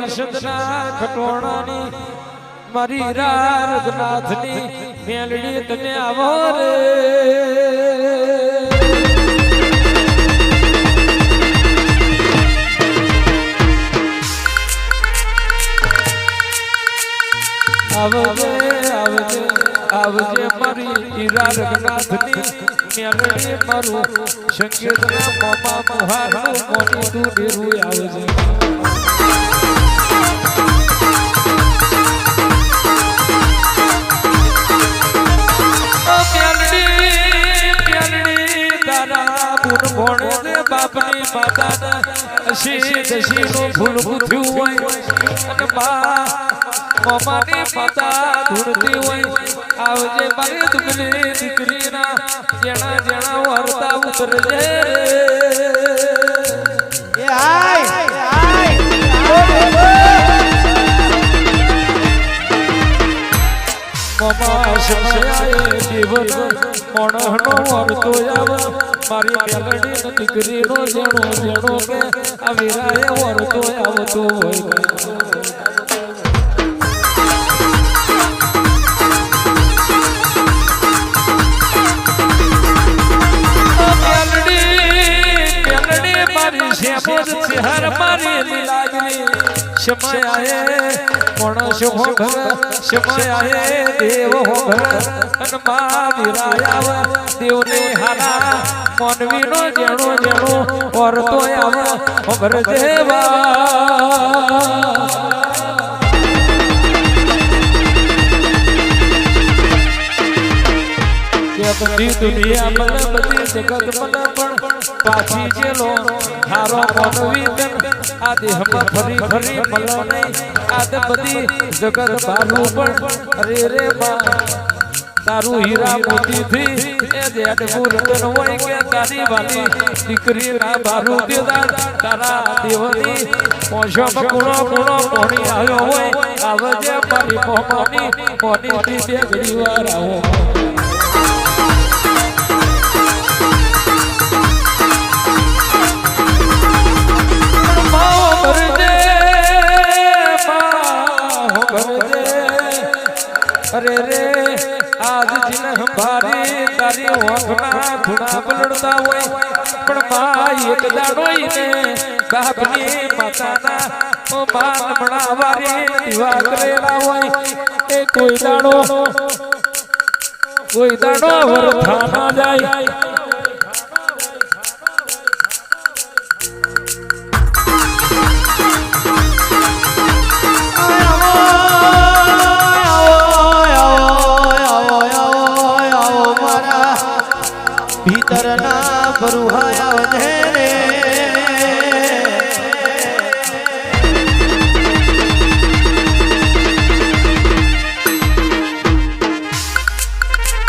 મસદના ખટોણાની મારી રઘનાથની મેલડી તને આવો રે આવજે આવજે આવજે મારી હીરા રઘનાથની મેલડી મારું સંકેતના મોમા મુહારનું મોની તું ડેરું આવજે બાપની માતાના અશી દશીનું ફૂલ ગુથ્યું હોય અને મોમાની માતા ધૂળતી હોય આવજે મારી દુગલી દીકરીના જેણા જેણા વરતા ઉતરજે મોમા સમયાએ જીવન મોણહનો વરતો આવ મારી મેલડી દીકરીનો જેણો જેણો કે આ વીરાએ વરતો આવતો હોય મેલડી મારી શેમોદ ચહેર મારી લીલાગની સમયાએ મોણસ હો ઘર સમયાએ દેવ હો ઘર અને મા વીરાયા દેવને હારા મોનવીનો જેણો જેણો વરતો આવ ખબર દેવા બધી દુનિયા મને બધી જગત મને પણ પાછી જેલો હારો મોનવી તન આ દેહમાં ફરી ફરી મળો નહીં આદ બધી જગત બારું પણ અરે રે માં તારું હીરા મોતી થી એ જેડ મૂર્તન હોય કે તારી વાલી દીકરી ના બારું દેદાર તારા દેવની મોશમ ગુણો ગુણો કોણી આવ્યો હોય આવજે મારી મોમાની મોની થી બે ઘડી વાર આવો અરે રે આજ જીન ભારી તારી ઓખના ધુણા બલડતા હોય પણ માં એક દાડો ઈને બાપની માતાના ઓ માન બનાવારી દીવા કરેલા હોય એ કોઈ દાડો વરથા ના જાય ભીતરના બરુહાયા વધે રે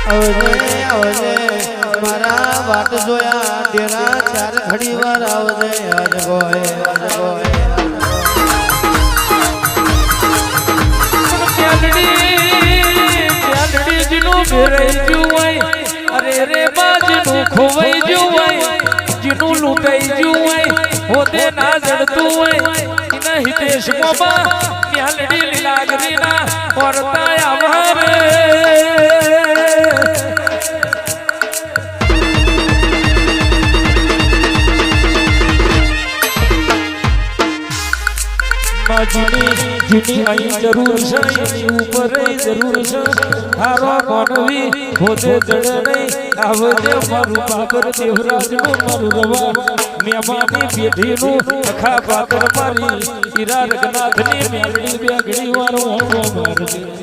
આવજે આવજે મારા વાટ જોયા તેરા ચાર ઘડી વાર આવજે આજ ગોએ પ્યાલડી જીનું ભેરાઈ ગયું હોય અરે રે બાજનું ખોવાઈ ગયું હોય જીનું લૂંટાઈ ગયું હોય હોતે ના જડતું હોય એના હિતેશ મોમાં પ્યાલડી લીલાગરીના વર્તા આભારે જીની અહીં જરૂર છે ઉપર જરૂર છે હારો માનવી હોતે જડે નહીં આવજે મારું પાદર દેવરાજનું મારું રવા મેમાની પેઢીનું અખા પાદર મારી હીરા રઘનાથની મેલડી બે ઘડી વાર હોવો મારજે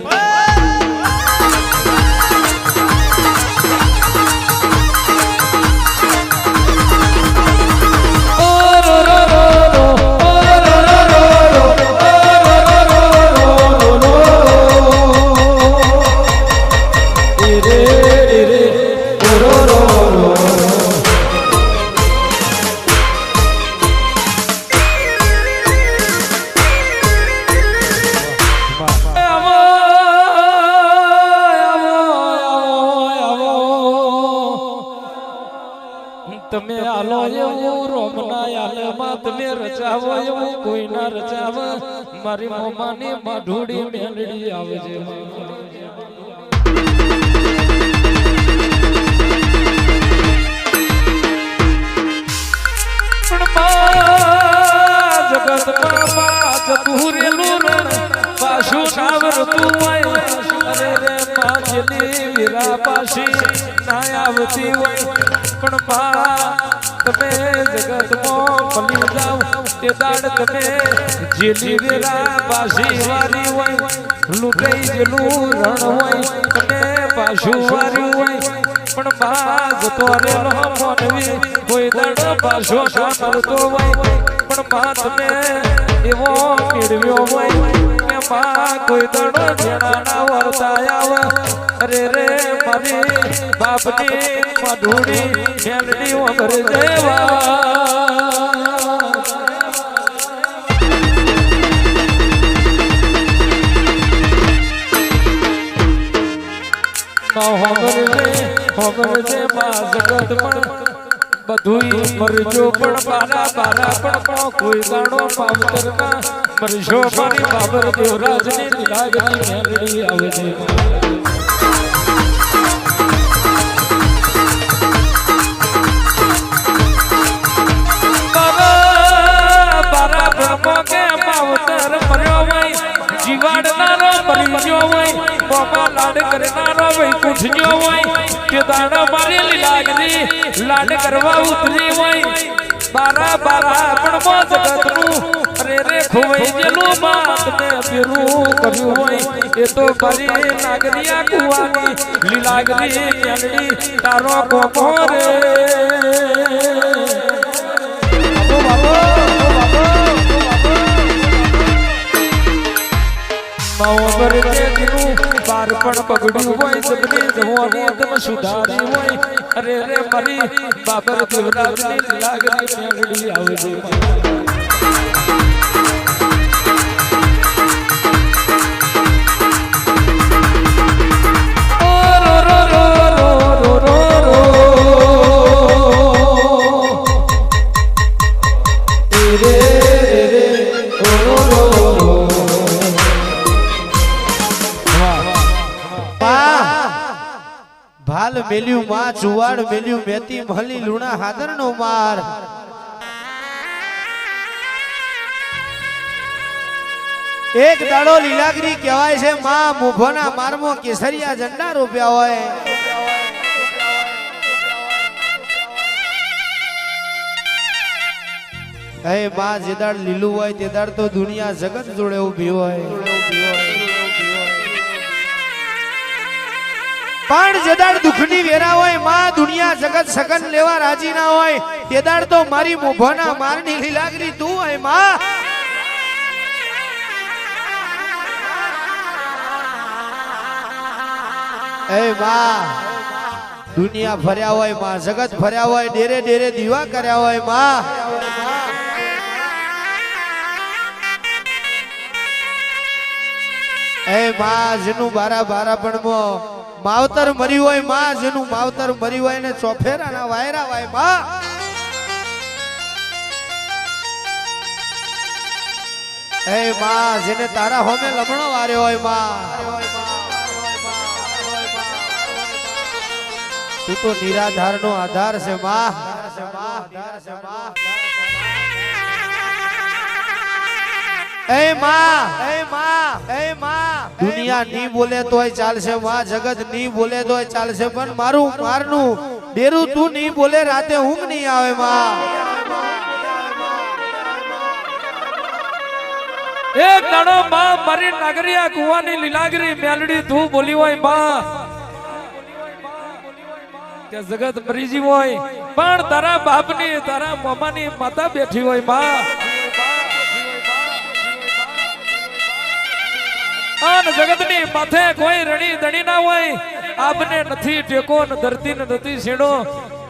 તમે આલો એવું રોમના આલમાં તમે રચાવો એવું કોઈ ના રચાવ મારી મોમાની માઢુડી મેલડી આવજે જગતમાં પાછ પૂરેલું પાછું સાવર તું હોય અરે રે પાછલી વીરા પાછી ના આવતી હોય પણ પા તમે જગતમાં ભલી જાવ તે દાડ તમે જેલી વીરા પાછી વારી હોય લૂંટાઈ જેલું રણ હોય તમે પાછું વાર્યું હોય પણ બા જતો રેલો મોનવી કોઈ દાડ પાછો સાંભળતો હોય પણ બા તમે એવો મેળવ્યો હોય કે બા કોઈ દાડો જેણા ના વર્તા આવે અરે રે મારી બાપની માઢુડી મેલડી વગર જેવા હોગર છે માં જગત પણ બધુંય મરજો પણ બારા બારા પણ કોઈ દાડો પાવતર ના મરજો મારી બાબર દેવરાજની લીલાગની મેલડી આવે છે બારા બ્રહ્મો કે પાવતર મર્યો હોય જીવાડનારો મરી ગયો હોય બાપા લાડ કરનારો વૈકુંઠ હોય કે દાડા મારી લીલાગની લાડ કરવા ઉતરી હોય બારા બારા પણ મો જગતનું અરે રે ખોવાઈ ગયેલું માતને પેરું કર્યું હોય એ તો મારી નાગરિયા કુવાની લીલાગની મેલડી તારો કોકો રે માવબર જે દીનું બાર પણ પગડ્યું હોય સબની જવાની એકદમ સુધારી હોય અરે રે મારી બાબર દેવરાજની લાગણી મેલડી આવજે ભાલ મેલ્યું માં ચુવાડ મેલ્યું મેતી મહલી લુણા હાદર નો માર એક દાડો લીલાગરી કહેવાય છે માં મુભોના મારમો કેસરિયા ઝંડા રોપ્યા હોય હે માં જે દાડ લીલું હોય તે દાડ તો દુનિયા જગત જોડે ઊભી હોય પણ જેદાડ દુખની વેરા હોય માં દુનિયા જગત સગન લેવા રાજી ના હોય તેદાડ તો મારી મોભોના મારની લીલાગરી તું હોય માં એ માં દુનિયા ફર્યા હોય માં જગત ફર્યા હોય ડેરે ડેરે દીવા કર્યા હોય માં એ માં જેનું બારા બારા પણ માવતર મરી હોય માં જેનું માવતર મરી હોય ને ચોફેરા ના વાયરા હોય માં એ માં જેને તારા હોમે લમણો વાર્યો હોય માં તું તો નિરાધાર નો આધાર છે માં એ માં દુનિયા ની બોલે તોય ચાલશે માં જગત ની બોલે તોય ચાલશે પણ મારું મારનું ડેરું તું ની બોલે રાતે ઊંઘ નહીં આવે માં એક દાડો માં મારી નાગરિયા કુવાની લીલાગરી મેલડી તું બોલી હોય માં કે જગત મરી જી હોય પણ તારા બાપની તારા મમ્માની માતા બેઠી હોય માં આન જગતની માથે કોઈ રણી દણી ના હોય આપને નથી ટેકો ન ધરતી ન નથી છેડો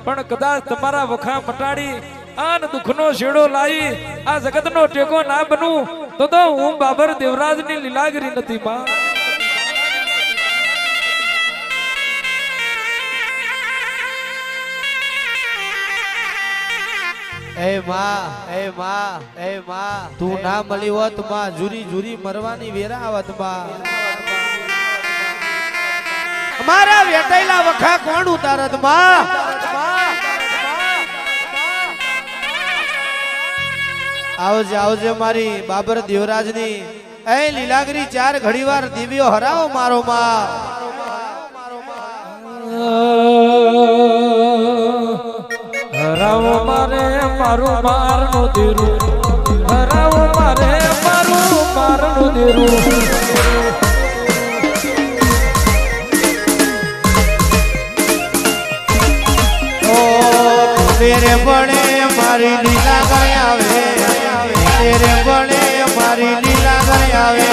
પણ કદાચ તમારા વખા મટાડી આન દુખનો છેડો લાવી આ જગતનો ટેકો ના બનું તો હું બાબર દેવરાજની લીલાગરી નથી માં એ માં તું ના મળી હોત માં જુરી જુરી મરવાની વેરા આવત માં અમારા વેટાયેલા વખા કોણ ઉતારત માં આવજે મારી બાબર દેવરાજની એ લીલાગરી 4 ઘડીવાર દિવ્યો હરાવો મારો માં હરાવો મારે મારું મારનું દેરું હરાવો મારે મારું મારનું દેરું તેરે બળે મારી લીલા ગયા આવે તેરે બળે મારી લીલા ગયા આવે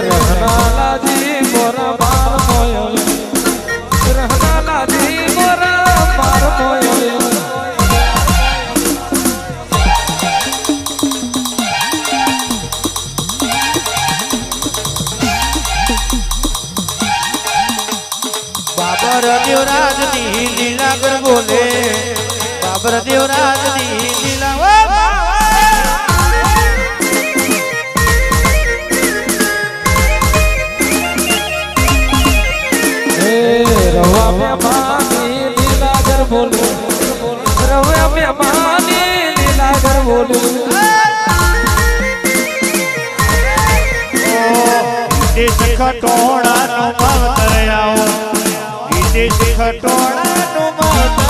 રહનાલાજી મોરા માર મોયો રહનાલાજી મોરા માર મોયો બાબર દેવરાજની લીલા કર બોલે બાબર દેવરાજની લીલા રવા મે માની લીલાગર બોલો રવા મે માની લીલાગર બોલો દેશ ખટોળાનો માવતર આવો દેશ ખટોળાનો માવતર